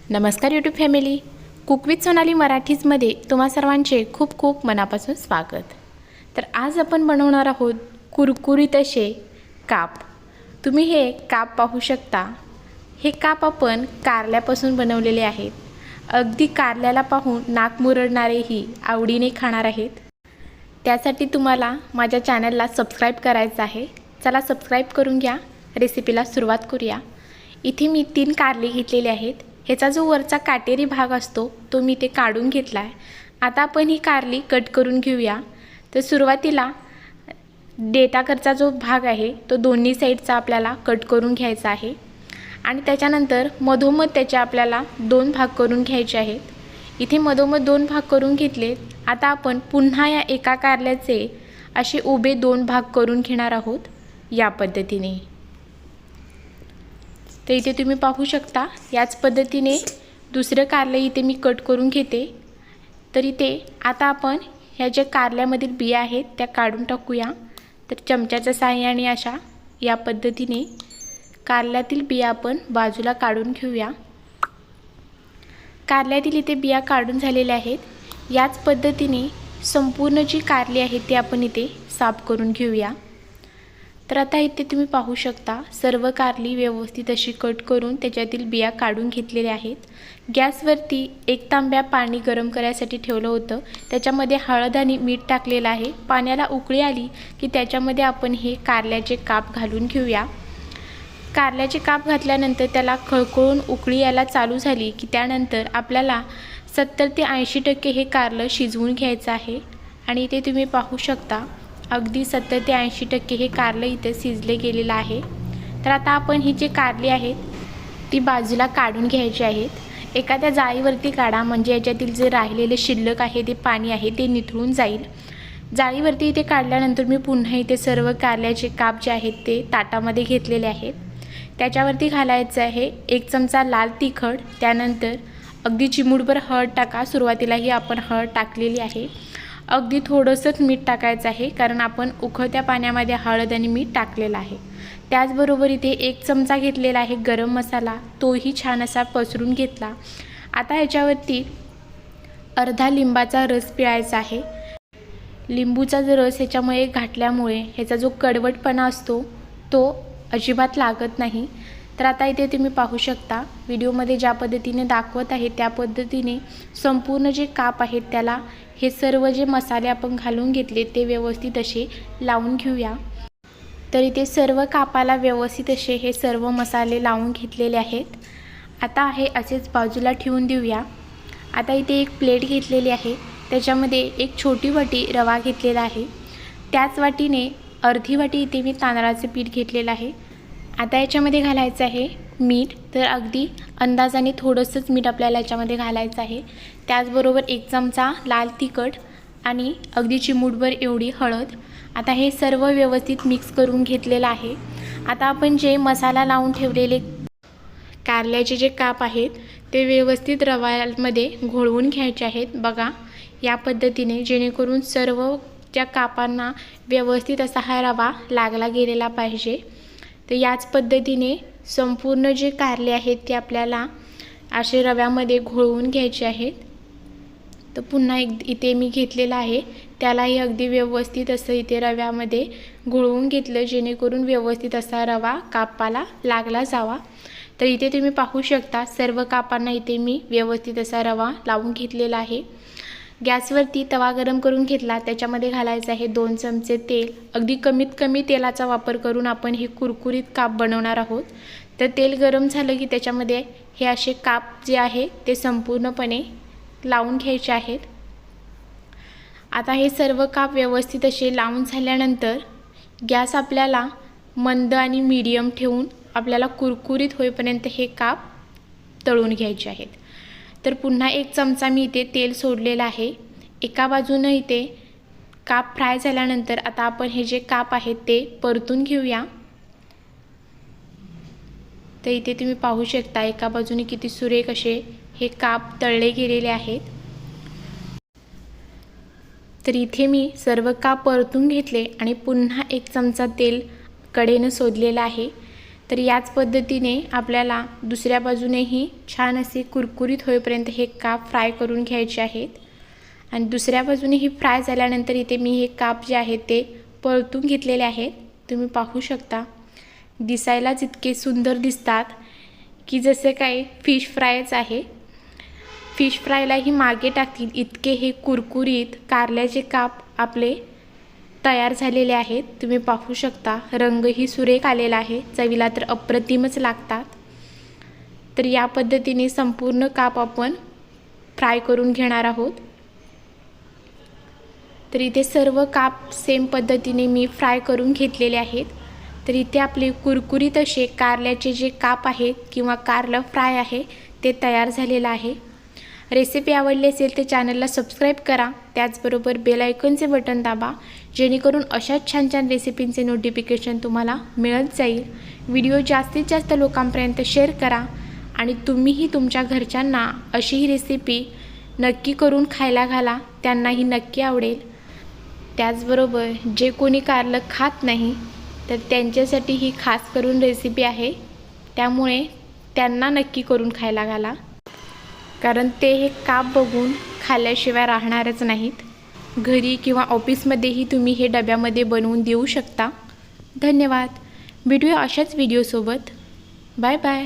नमस्कार YouTube family, cook with Sonali मराठीजमध्ये तुम्हा सर्वांचे खूप खूप मनापासून स्वागत। तर आज आपण बनवणार आहोत कुरकुरीत असे काप। तुम्ही हे काप पाहू शकता। हे काप आपण कारल्यापासून बनवलेले आहेत। अगदी कारल्याला पाहून नाक मुरडणारेही आवडीने खाणार आहेत। त्यासाठी तुम्हाला माझ्या चॅनलला सबस्क्राइब करायचं आहे। चला सबस्क्राइब करून घ्या। रेसिपीला सुरुवात करूया। इथे मी 3 कारले घेतलेले आहेत। ह्याचा जो वरचा काटेरी भाग असतो तो मी ते काढून घेतला आहे। आता आपण ही कारली कट करून घेऊया। तर सुरुवातीला देठाकडचा जो भाग आहे तो दोन्ही साइडचा आपल्याला कट करून घ्यायचा आहे आणि त्याच्यानंतर मधोमध त्याचे आपल्याला 2 भाग करून घ्यायचे आहेत। इथे मधोमध 2 भाग करून घेतले। आता आपण पुन्हा या एका कारल्याचे असे उभे 2 भाग करून घेणार आहोत या पद्धतीने। तर इथे तुम्ही पाहू शकता याच पद्धतीने दुसरे कारले इथे मी कट करून घेते। तर इथे आता आपण ह्या जे कारल्यामधील बिया आहेत त्या काढून टाकूया। तर चमच्याच्या सहाय्याने अशा या पद्धतीने कारल्यातील बिया आपण बाजूला काढून घेऊया। कारल्यातील इथे बिया काढून झालेल्या आहेत। याच पद्धतीने संपूर्ण जी कारली आहे ती आपण इथे साफ करून घेऊया। तर आता इथे तुम्ही पाहू शकता सर्व कारली व्यवस्थित अशी कट करून त्याच्यातील बिया काढून घेतलेल्या आहेत। गॅसवरती 1 तांब्या पाणी गरम करायसाठी ठेवलं होतं। त्याच्यामध्ये हळद आणि मीठ टाकलेलं आहे। पाण्याला उकळी आली की त्याच्यामध्ये आपण हे कारल्याचे काप घालून घेऊया। कारल्याचे काप घातल्यानंतर त्याला खळखळून उकळी यायला चालू झाली की त्यानंतर आपल्याला 70 ते 80% हे कारलं शिजवून घ्यायचं आहे। आणि इथे तुम्ही पाहू शकता अगदी 70 ते 80% हे कारलं इथे शिजले गेलेलं आहे। तर आता आपण ही जी कारली आहेत ती बाजूला काढून घ्यायची आहेत। एखाद्या जाळीवरती काढा म्हणजे याच्यातील जे राहिलेले शिल्लक आहे ते पाणी आहे ते निथळून जाईल। जाळीवरती इथे काढल्यानंतर मी पुन्हा इथे सर्व कारल्याचे काप जे आहेत ते ताटामध्ये घेतलेले आहेत। त्याच्यावरती घालायचं आहे 1 चमचा लाल तिखट, त्यानंतर अगदी चिमूटभर हळद टाका। सुरुवातीलाही आपण हळद टाकलेली आहे। अगदी थोडंसंच मीठ टाकायचं आहे कारण आपण उकळत्या पाण्यामध्ये हळद आणि मीठ टाकलेलं आहे। त्याचबरोबर इथे 1 चमचा घेतलेला आहे गरम मसाला, तोही छान असा पसरून घेतला। आता ह्याच्यावरती अर्धा लिंबाचा रस पिळायचा आहे। लिंबूचा जो रस ह्याच्यामुळे घातल्यामुळे ह्याचा जो कडवटपणा असतो तो अजिबात लागत नाही। तर आता इथे तुम्ही पाहू शकता व्हिडिओमध्ये ज्या पद्धतीने दाखवत आहे त्या पद्धतीने संपूर्ण जे काप आहेत त्याला हे सर्व जे मसाले आपण घालून घेतले ते व्यवस्थित असे लावून घेऊया। तर इथे सर्व कापाला व्यवस्थित असे हे सर्व मसाले लावून घेतलेले आहेत। आता हे असेच बाजूला ठेवून देऊया। आता इथे एक प्लेट घेतलेली आहे। त्याच्यामध्ये एक छोटी वाटी रवा घेतलेला आहे। त्याच वाटीने अर्धी वाटी इथे मी तांदळाचे पीठ घेतलेलं आहे। आता याच्यामध्ये घालायचं आहे मीठ। तर अगदी अंदाजाने थोडंसंच मीठ आपल्याला याच्यामध्ये घालायचं आहे। त्याचबरोबर 1 चमचा लाल तिखट आणि अगदी चिमूटभर एवढी हळद। आता हे सर्व व्यवस्थित मिक्स करून घेतलेलं आहे। आता आपण जे मसाला लावून ठेवलेले कारल्याचे जे काप आहेत ते व्यवस्थित रव्यामध्ये घोळवून घ्यायचे आहेत। बघा या पद्धतीने, जेणेकरून सर्व त्या कापांना व्यवस्थित असा हा रवा लागला गेलेला पाहिजे। तर याच पद्धतीने संपूर्ण जे कारले आहेत ते आपल्याला असे रव्यामध्ये घोळवून घ्यायचे आहेत। तर पुन्हा इथे मी घेतलेला आहे त्यालाही अगदी व्यवस्थित असं इथे रव्यामध्ये घोळवून घेतलं जेणेकरून व्यवस्थित असा रवा कापाला लागला जावा। तर इथे तुम्ही पाहू शकता सर्व कापांना इथे मी व्यवस्थित असा रवा लावून घेतलेला आहे। गॅसवरती तवा गरम करून घेतला। त्याच्यामध्ये घालायचं आहे 2 चमचे तेल। अगदी कमीत कमी तेलाचा वापर करून आपण हे कुरकुरीत काप बनवणार आहोत। तर तेल गरम झालं की त्याच्यामध्ये हे असे काप जे आहे ते संपूर्णपणे लावून घ्यायचे आहेत। आता हे सर्व काप व्यवस्थित असे लावून झाल्यानंतर गॅस आपल्याला मंद आणि मीडियम ठेवून आपल्याला कुरकुरीत होईपर्यंत हे काप तळून घ्यायचे आहेत। तर पुन्हा 1 चमचा मी इथे तेल सोडलेलं आहे। एका बाजूने इथे काप फ्राय झाल्यानंतर आता आपण हे जे काप आहेत ते परतून घेऊया। तर इथे तुम्ही पाहू शकता एका बाजूने किती सुरेख असे हे काप तळले गेलेले आहेत। तर इथे मी सर्व काप परतून घेतले आणि पुन्हा 1 चमचा तेल कढईने सोडलेला आहे। तर याच पद्धतीने आपल्याला दुसऱ्या बाजूनेही छान असे कुरकुरीत होईपर्यंत हे काप फ्राय करून घ्यायचे आहेत। आणि दुसऱ्या बाजूने ही फ्राय झाल्यानंतर इथे मी हे काप जे आहेत ते परतून घेतलेले आहेत। तुम्ही पाहू शकता दिसायलाच इतके सुंदर दिसतात की जसे काही फिश फ्रायच आहे। फिश फ्रायलाही मागे टाकतील इतके हे कुरकुरीत कारल्याचे काप आपले तयार झालेले आहेत। तुम्ही पाहू शकता रंगही सुरेख आलेला आहे, चवीला तर अप्रतिमच लागतात। तर या पद्धतीने संपूर्ण काप आपण फ्राय करून घेणार आहोत। तर इथे सर्व काप सेम पद्धतीने मी फ्राय करून घेतलेले आहेत। तर इथे आपले कुरकुरीत असे कारल्याचे जे काप आहेत किंवा कारलं फ्राय आहे ते तयार झालेलं आहे। रेसिपी आवडली असेल तर चॅनलला सबस्क्राईब करा, त्याचबरोबर बेल आयकॉनचे बटन दाबा, जेणेकरून अशाच छान छान रेसिपींचे नोटिफिकेशन तुम्हाला मिळत जाईल। व्हिडिओ जास्तीत जास्त लोकांपर्यंत शेअर करा आणि तुम्हीही तुमच्या घरच्यांना अशी ही रेसिपी नक्की करून खायला घाला, त्यांनाही नक्की आवडेल। त्याचबरोबर जे कोणी कारलं खात नाही तर त्यांच्यासाठी ही खास करून रेसिपी आहे, त्यामुळे त्यांना नक्की करून खायला घाला, कारण ते हे काप बघून खाल्ल्याशिवाय राहणारच नाहीत। घरी किंवा ऑफिसमध्येही तुम्ही हे डब्यामध्ये बनवून देऊ शकता। धन्यवाद। भेटूया अशाच व्हिडिओसोबत। Bye bye.